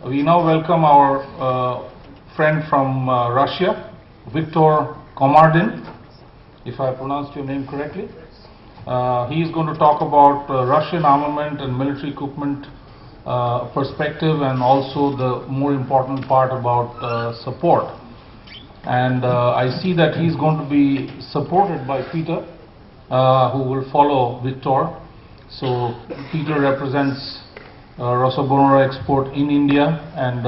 We now welcome our friend from Russia, Viktor Komardin, if I pronounced your name correctly. He is going to talk about Russian armament and military equipment perspective, and also the more important part about support. And I see that he's going to be supported by Peter, who will follow Viktor. So Peter represents Rosoboronexport in India, and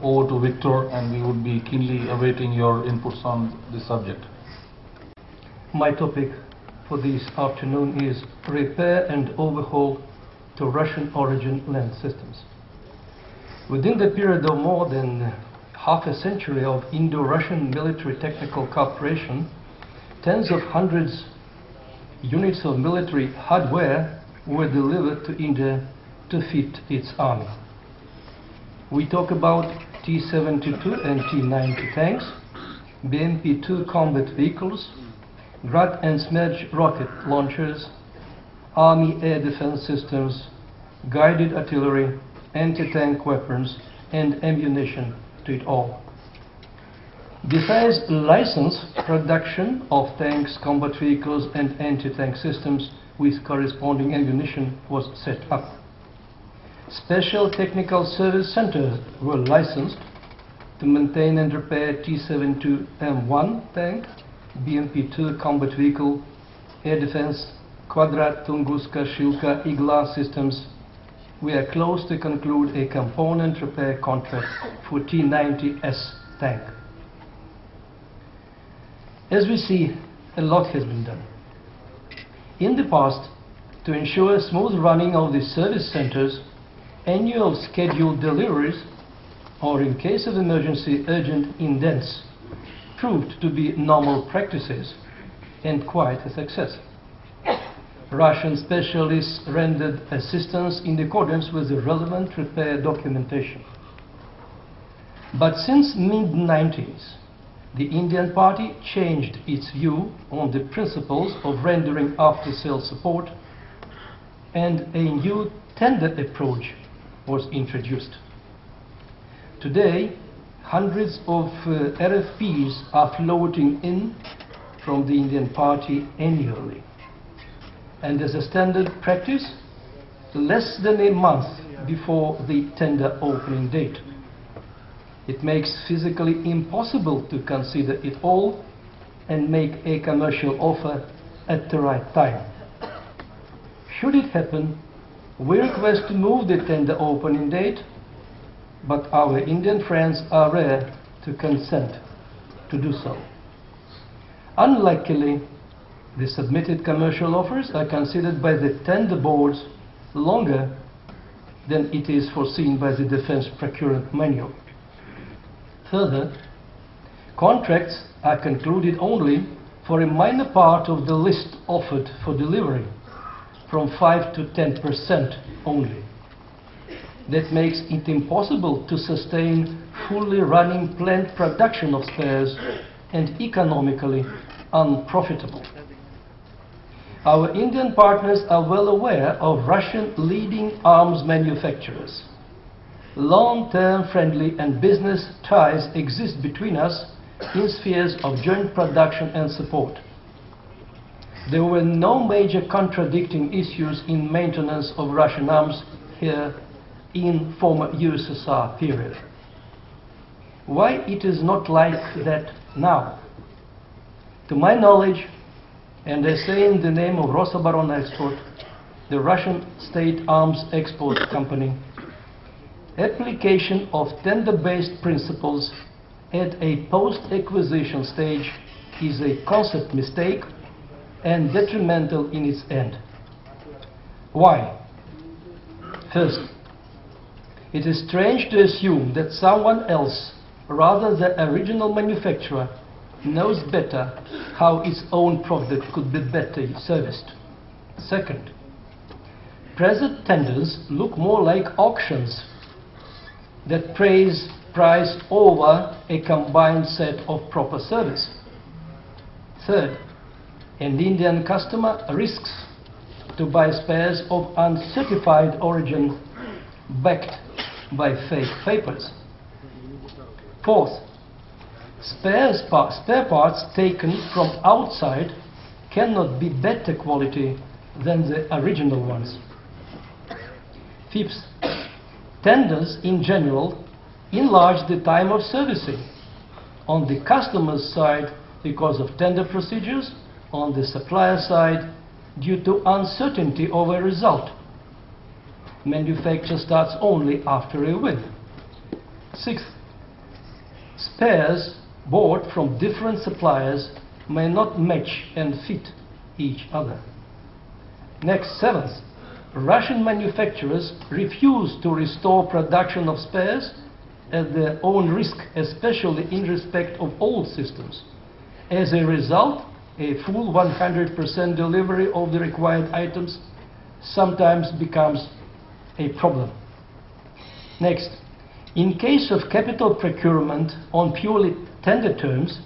over to Viktor, and we would be keenly awaiting your inputs on this subject. My topic for this afternoon is repair and overhaul to Russian origin land systems. Within the period of more than half a century of Indo-Russian military technical cooperation, tens of hundreds units of military hardware were delivered to India to fit its army. We talk about T-72 and T-90 tanks, BMP-2 combat vehicles, Grad and Smerch rocket launchers, army air defense systems, guided artillery, anti-tank weapons, and ammunition to it all. Besides licensed production of tanks, combat vehicles, and anti-tank systems with corresponding ammunition was set up. Special technical service centers were licensed to maintain and repair T-72M1 tank, BMP-2 combat vehicle, air defense, Kvadrat, Tunguska, Shilka, Igla systems. We are close to conclude a component repair contract for T-90S tank. As we see, a lot has been done. In the past, to ensure smooth running of the service centers, annual scheduled deliveries, or in case of emergency, urgent indents, proved to be normal practices and quite a success. Russian specialists rendered assistance in accordance with the relevant repair documentation. But since mid-90s, the Indian party changed its view on the principles of rendering after-sales support, and a new tender approach was introduced. Today, hundreds of RFPs are floating in from the Indian party annually. And as a standard practice, less than a month before the tender opening date. It makes physically impossible to consider it all and make a commercial offer at the right time. Should it happen, we request to move the tender opening date, but our Indian friends are rare to consent to do so. Unluckily, the submitted commercial offers are considered by the tender boards longer than it is foreseen by the Defense Procurement Manual. Further, contracts are concluded only for a minor part of the list offered for delivery, from 5 to 10% only. That makes it impossible to sustain fully running plant production of spares and economically unprofitable. Our Indian partners are well aware of Russian leading arms manufacturers. Long-term friendly and business ties exist between us in spheres of joint production and support. There were no major contradicting issues in maintenance of Russian arms here in former USSR period. Why it is not like that now? To my knowledge, and I say in the name of Rosoboronexport, the Russian state arms export company, application of tender-based principles at a post-acquisition stage is a concept mistake and detrimental in its end. Why? First, it is strange to assume that someone else, rather than the original manufacturer, knows better how its own product could be better serviced. Second, present tenders look more like auctions that price over a combined set of proper service. Third, an Indian customer risks to buy spares of uncertified origin backed by fake papers. Fourth, spare parts taken from outside cannot be better quality than the original ones. Fifth, tenders in general enlarge the time of servicing on the customer's side because of tender procedures, on the supplier side due to uncertainty of a result. Manufacture starts only after a win. Sixth, spares bought from different suppliers may not match and fit each other. Next, seventh, Russian manufacturers refuse to restore production of spares at their own risk, especially in respect of old systems. As a result, a full 100% delivery of the required items sometimes becomes a problem. Next, in case of capital procurement on purely tender terms,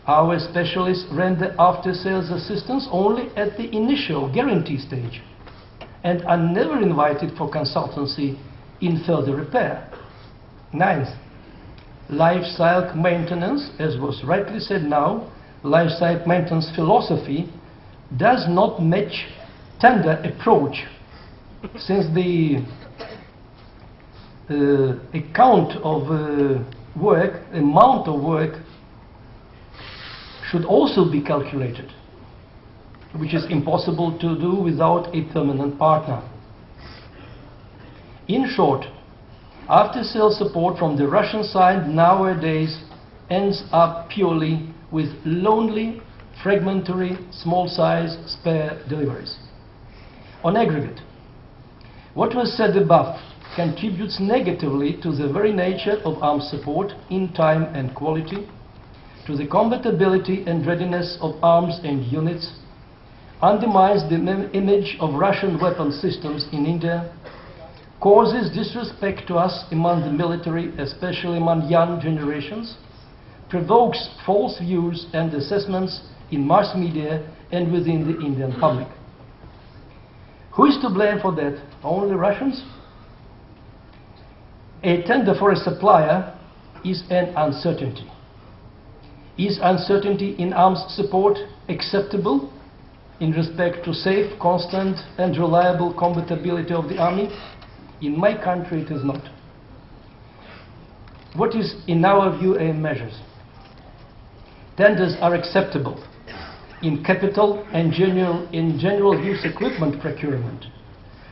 our specialists render after-sales assistance only at the initial guarantee stage and are never invited for consultancy in further repair. Ninth, life cycle maintenance, as was rightly said now, life cycle maintenance philosophy does not match tender approach, since the amount of work should also be calculated, which is impossible to do without a permanent partner. In short, after-sales support from the Russian side nowadays ends up purely with lonely, fragmentary, small-size spare deliveries. On aggregate, what was said above contributes negatively to the very nature of arms support in time and quality, to the combatability and readiness of arms and units, undermines the image of Russian weapon systems in India, causes disrespect to us among the military, especially among young generations, provokes false views and assessments in mass media and within the Indian public. Who is to blame for that? Only Russians? A tender for a supplier is an uncertainty. Is uncertainty in arms support acceptable in respect to safe, constant and reliable combatability of the army? In my country it is not. What is in our view a measures? Tenders are acceptable in capital and general use equipment procurement,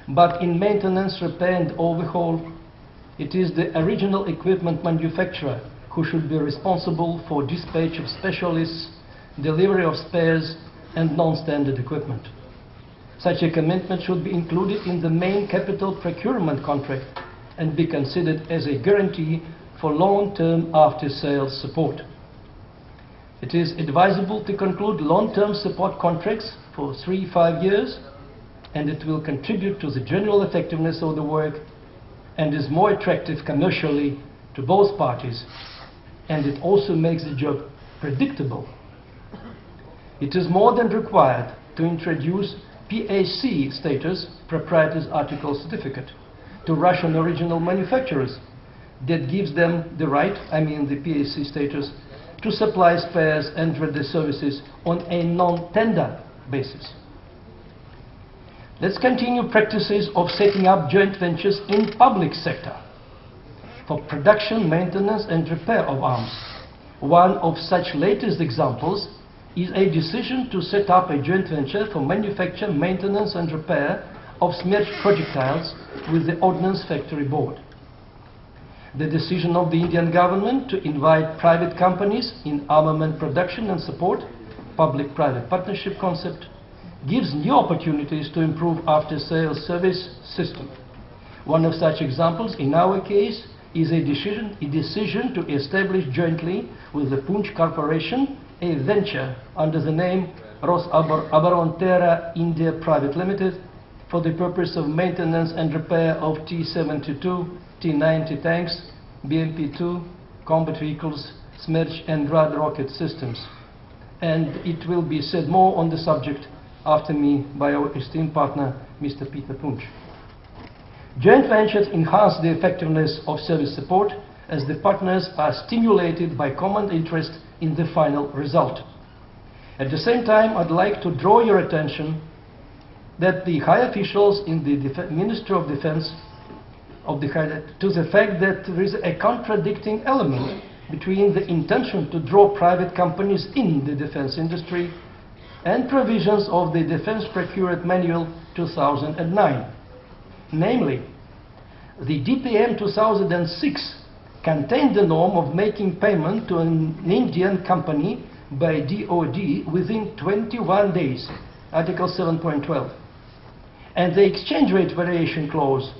but in maintenance, repair and overhaul, it is the original equipment manufacturer who should be responsible for dispatch of specialists, delivery of spares and non-standard equipment. Such a commitment should be included in the main capital procurement contract and be considered as a guarantee for long-term after-sales support. It is advisable to conclude long-term support contracts for 3-5 years, and it will contribute to the general effectiveness of the work and is more attractive commercially to both parties, and it also makes the job predictable. It is more than required to introduce PAC status, Proprietor's Article Certificate, to Russian original manufacturers that gives them the right, the PAC status, to supply spares and ready services on a non-tender basis. Let's continue practices of setting up joint ventures in public sector for production, maintenance and repair of arms. One of such latest examples is a decision to set up a joint venture for manufacture, maintenance and repair of Smerch projectiles with the Ordnance Factory Board. The decision of the Indian government to invite private companies in armament production and support, public-private partnership concept, gives new opportunities to improve after-sales service system. One of such examples in our case is a decision to establish jointly with the Punj Corporation a venture under the name Rosoboronterra India Private Limited for the purpose of maintenance and repair of T-72, T-90 tanks, BMP-2, combat vehicles, Smerch and Grad rocket systems. And it will be said more on the subject after me by our esteemed partner, Mr. Peter Punj. Joint ventures enhance the effectiveness of service support as the partners are stimulated by common interest in the final result. At the same time, I'd like to draw your attention that the high officials in the Ministry of Defense to the fact that there is a contradicting element between the intention to draw private companies in the defense industry and provisions of the Defense Procurement Manual 2009. Namely, the DPM 2006 contained the norm of making payment to an Indian company by DoD within 21 days, Article 7.12. And the exchange rate variation clause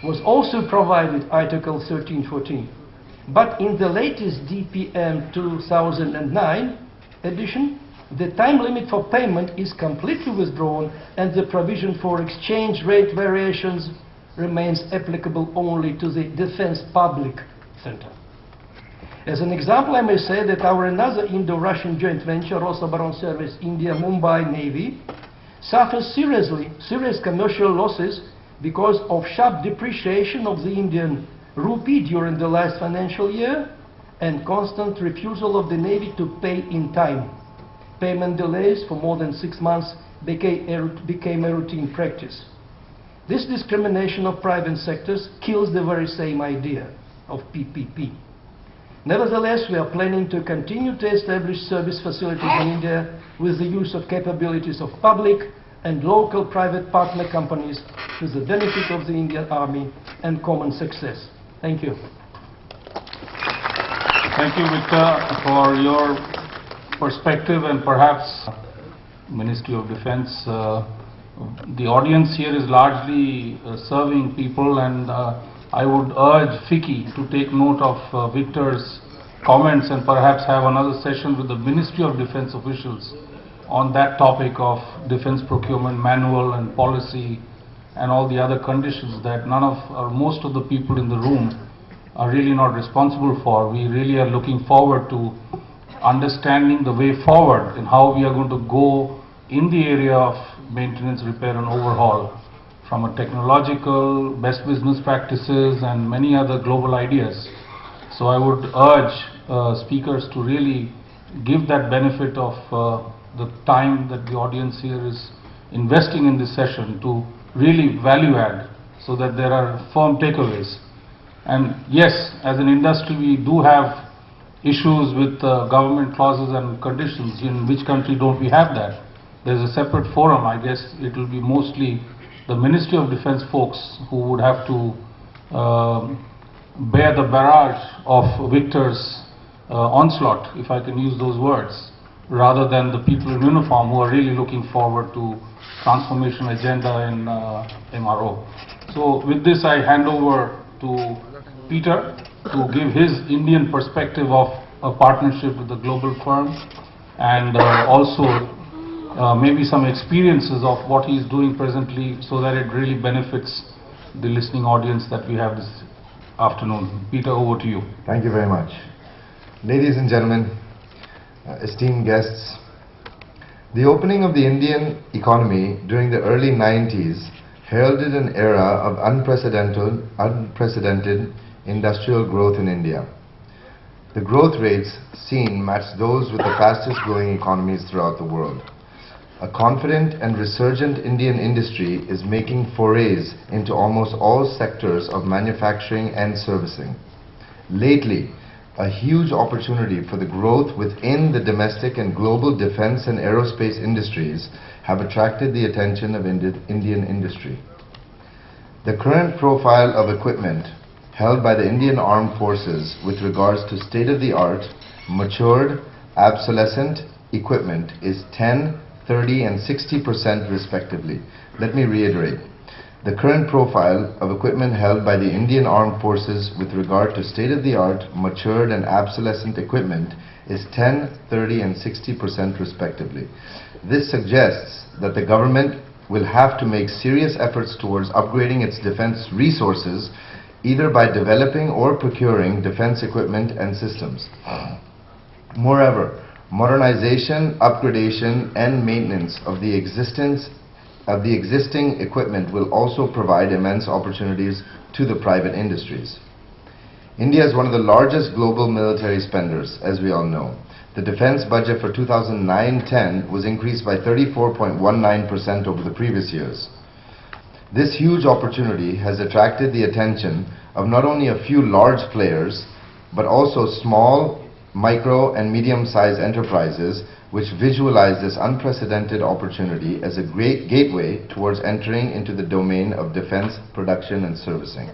was also provided, Article 13.14. But in the latest DPM 2009 edition, the time limit for payment is completely withdrawn and the provision for exchange rate variations remains applicable only to the defense public center. As an example, I may say that our another Indo-Russian joint venture, Rosoboronterra India Mumbai Navy, suffers serious commercial losses because of sharp depreciation of the Indian rupee during the last financial year and constant refusal of the Navy to pay in time. Payment delays for more than 6 months became a routine practice. This discrimination of private sectors kills the very same idea of PPP. Nevertheless, we are planning to continue to establish service facilities in India with the use of capabilities of public and local private partner companies to the benefit of the Indian Army and common success. Thank you. Thank you, Viktor, for your perspective, and perhaps Ministry of Defense. The audience here is largely serving people, and I would urge FICCI to take note of Viktor's comments and perhaps have another session with the Ministry of Defense officials on that topic of defense procurement manual and policy and all the other conditions that none of or most of the people in the room are really not responsible for. We really are looking forward to understanding the way forward and how we are going to go in the area of maintenance, repair and overhaul from a technological, best business practices and many other global ideas. So I would urge speakers to really give that benefit of the time that the audience here is investing in this session to really value add so that there are firm takeaways. And yes, as an industry we do have issues with government clauses and conditions. In which country don't we have that? There's a separate forum. I guess it will be mostly the Ministry of Defense folks who would have to bear the barrage of Viktor's onslaught, if I can use those words, rather than the people in uniform who are really looking forward to transformation agenda in MRO. So with this I hand over to Peter to give his Indian perspective of a partnership with the global firm and also maybe some experiences of what he is doing presently so that it really benefits the listening audience that we have this afternoon. Peter, over to you. Thank you very much. Ladies and gentlemen, esteemed guests, the opening of the Indian economy during the early 90s heralded an era of unprecedented industrial growth in India. The growth rates seen matched those with the fastest growing economies throughout the world. A confident and resurgent Indian industry is making forays into almost all sectors of manufacturing and servicing. Lately, a huge opportunity for the growth within the domestic and global defense and aerospace industries have attracted the attention of Indian industry. The current profile of equipment held by the Indian Armed Forces with regards to state-of-the-art, matured, obsolescent equipment is 10, 30 and 60% respectively. Let me reiterate. The current profile of equipment held by the Indian Armed Forces with regard to state-of-the-art, matured and obsolescent equipment is 10, 30 and 60% respectively. This suggests that the government will have to make serious efforts towards upgrading its defense resources either by developing or procuring defense equipment and systems. Moreover, modernization, upgradation and maintenance of the existing of the existing equipment will also provide immense opportunities to the private industries. India is one of the largest global military spenders, as we all know. The defense budget for 2009-10 was increased by 34.19% over the previous years. This huge opportunity has attracted the attention of not only a few large players, but also small, micro, and medium-sized enterprises which visualize this unprecedented opportunity as a great gateway towards entering into the domain of defense production and servicing.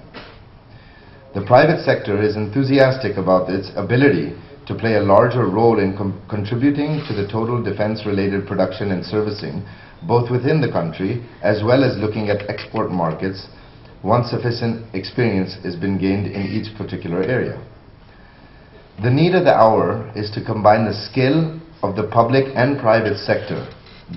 The private sector is enthusiastic about its ability to play a larger role in contributing to the total defense-related production and servicing, both within the country as well as looking at export markets once sufficient experience has been gained in each particular area. The need of the hour is to combine the skill of the public and private sector,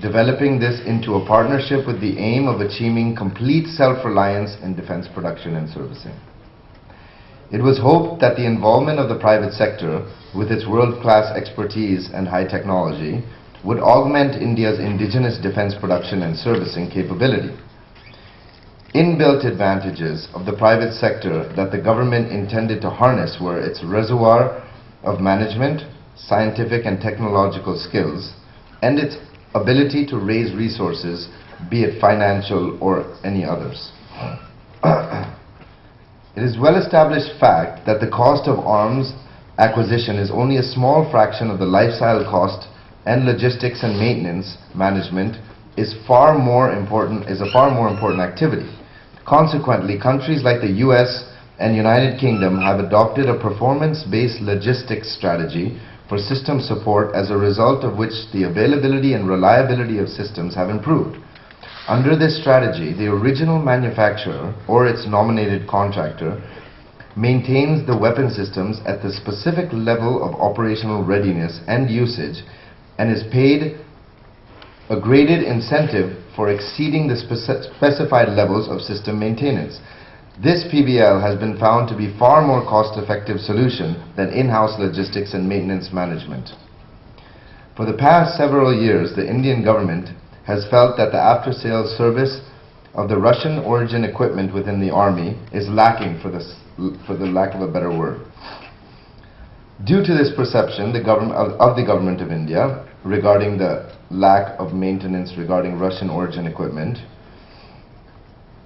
developing this into a partnership with the aim of achieving complete self-reliance in defense production and servicing. It was hoped that the involvement of the private sector with its world-class expertise and high technology would augment India's indigenous defense production and servicing capability. Inbuilt advantages of the private sector that the government intended to harness were its reservoir of management, scientific and technological skills, and its ability to raise resources, be it financial or any others. It is well-established fact that the cost of arms acquisition is only a small fraction of the lifecycle cost, and logistics and maintenance management is a far more important activity. Consequently, countries like the US and United Kingdom have adopted a performance-based logistics strategy for system support, as a result of which the availability and reliability of systems have improved. Under this strategy, the original manufacturer or its nominated contractor maintains the weapon systems at the specific level of operational readiness and usage, and is paid a graded incentive for exceeding the specified levels of system maintenance. This PBL has been found to be far more cost-effective solution than in-house logistics and maintenance management. For the past several years, the Indian government has felt that the after-sales service of the Russian origin equipment within the army is lacking, for the lack of a better word. Due to this perception of the government of India regarding the lack of maintenance regarding Russian origin equipment,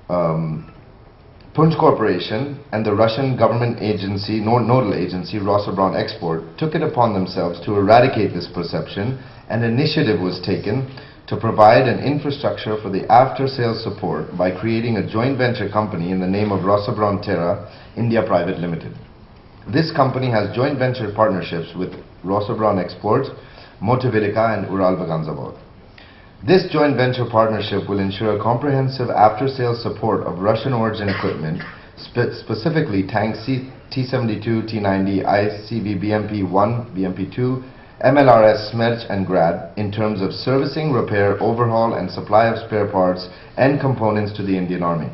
Punj Corporation and the Russian government agency, nodal agency, Rosoboronexport, took it upon themselves to eradicate this perception. An initiative was taken to provide an infrastructure for the after-sales support by creating a joint venture company in the name of Rosoboronterra India Private Limited. This company has joint venture partnerships with Rosoboronexport, Motovilika and Uralbagan. This joint venture partnership will ensure comprehensive after-sales support of Russian origin equipment, specifically tanks T-72, T-90, ICB BMP-1, BMP-2, MLRS, Smerch and Grad, in terms of servicing, repair, overhaul and supply of spare parts and components to the Indian Army.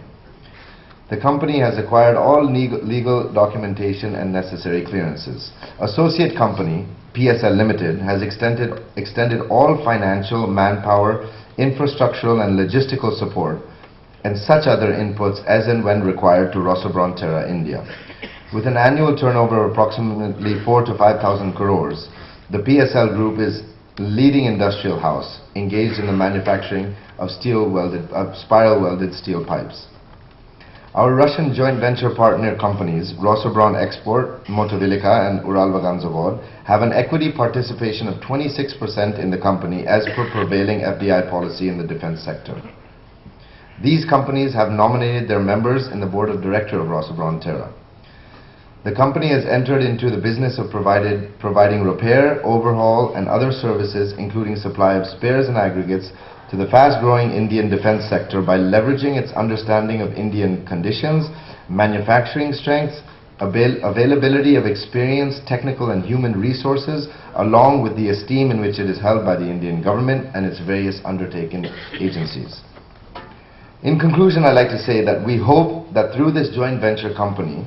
The company has acquired all legal documentation and necessary clearances. Associate company, PSL Limited, has extended all financial, manpower, infrastructural and logistical support and such other inputs as and when required to Rosoboronterra India. With an annual turnover of approximately 4,000 to 5,000 crores, the PSL Group is leading industrial house engaged in the manufacturing of spiral welded steel pipes. Our Russian joint venture partner companies, Rosoboronexport, Motovilika and Uralbagan, have an equity participation of 26% in the company as per prevailing FDI policy in the defense sector. These companies have nominated their members in the board of directors of Rosoboronterra. The company has entered into the business of providing repair, overhaul and other services, including supply of spares and aggregates, to the fast-growing Indian defense sector by leveraging its understanding of Indian conditions, manufacturing strengths, availability of experienced technical and human resources, along with the esteem in which it is held by the Indian government and its various undertaking agencies. In conclusion, I'd like to say that we hope that through this joint venture company,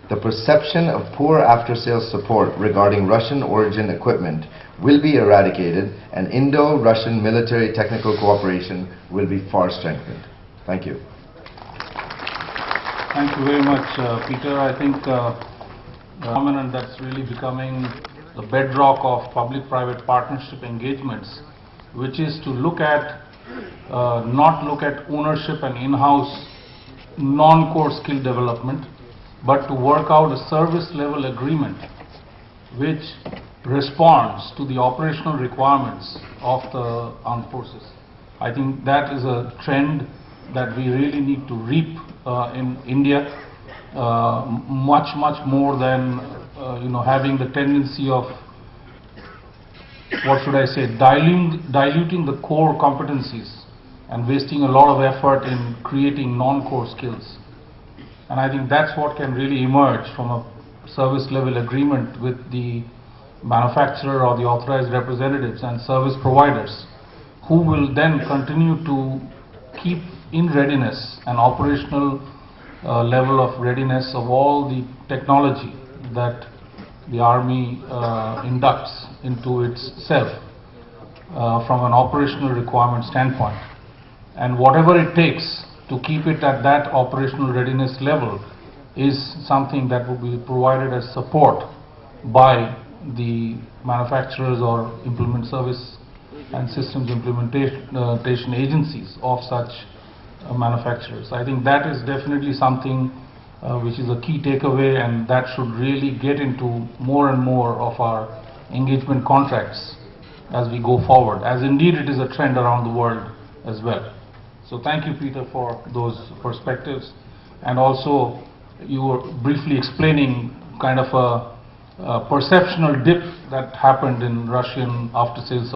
the perception of poor after-sales support regarding Russian origin equipment will be eradicated and Indo-Russian military technical cooperation will be far strengthened. Thank you. Thank you very much, Peter. I think phenomenon that's really becoming the bedrock of public-private partnership engagements, which is to look at, not look at ownership and in-house non-core skill development, but to work out a service level agreement which responds to the operational requirements of the armed forces. I think that is a trend that we really need to reap in India, much more than having the tendency of, what should I say, diluting the core competencies and wasting a lot of effort in creating non-core skills. And I think that's what can really emerge from a service level agreement with the manufacturer or the authorized representatives and service providers, who will then continue to keep in readiness an operational level of readiness of all the technology that the Army inducts into itself from an operational requirement standpoint. And whatever it takes to keep it at that operational readiness level is something that will be provided as support by the manufacturers or implement service and systems implementation agencies of such manufacturers. I think that is definitely something which is a key takeaway, and that should really get into more and more of our engagement contracts as we go forward, as indeed it is a trend around the world as well. So thank you, Peter, for those perspectives, and also you were briefly explaining kind of a perceptional dip that happened in Russian after-sales.